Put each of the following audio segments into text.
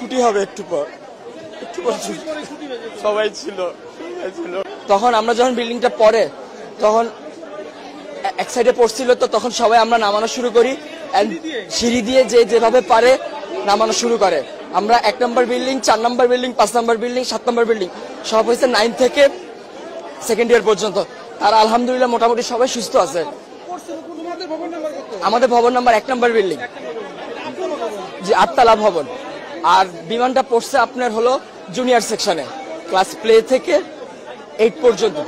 ছুটি হবে একটু পর সবাই ছিল। তখন আমরা যখন বিল্ডিংটা পড়ে তখন এক সাইডে পড়ছিল, তো তখন সবাই আমরা নামানো শুরু করি, সিঁড়ি দিয়ে যে যেভাবে পারে নামানো শুরু করে। আমরা 1 নম্বর বিল্ডিং, 4 নম্বর বিল্ডিং, 5 নম্বর বিল্ডিং, 7 নম্বর বিল্ডিং সব হয়েছে 9 থেকে সেকেন্ড ইয়ার পর্যন্ত। তারা আলহামদুলিল্লাহ মোটামুটি সবাই সুস্থ আছে। আমাদের ভবন নাম্বার 1 নম্বর বিল্ডিং, যে 8 তলা ভবন। আর বিমানটা পড়ছে আপনার হলো জুনিয়র সেকশনে, ক্লাস প্লে থেকে 8 পর্যন্ত।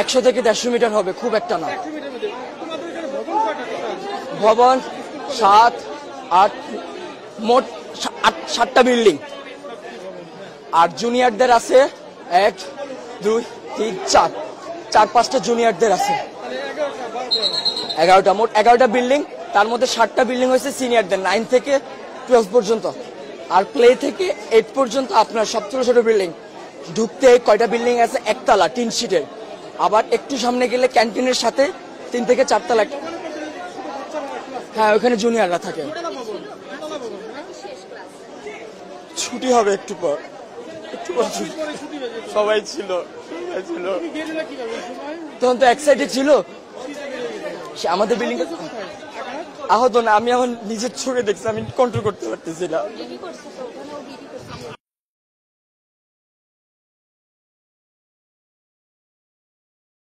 100 থেকে 150 মিটার হবে, খুব একটা না। ভবন 7, 8, মোট 7টা বিল্ডিং। আর জুনিয়রদের আছে 1, 2, 3, 4-5টা জুনিয়রদের আছে। 11টা, মোট 11টা বিল্ডিং। তার মধ্যে 7টা বিল্ডিং হয়েছে সিনিয়রদের, 9 থেকে 12 পর্যন্ত। আর প্লে থেকে 8 পর্যন্ত আপনার সব ছোট ছোট বিল্ডিং। ঢুকতে কয়টা বিল্ডিং আছে, 1 তলা 3 সিটের। আবার একটু সামনে গেলে ক্যান্টিনের সাথে 3 থেকে 4 তলা। হ্যাঁ, ওখানে জুনিয়ররা থাকে। ছুটি হবে একটু পর সবাই ছিল। তখন তো এক সাইডে ছিল আমাদের বিল্ডিং। আহত না, আমি এখন নিজের চোখে দেখছি, আমি কন্ট্রোল করতে পারতেছি না।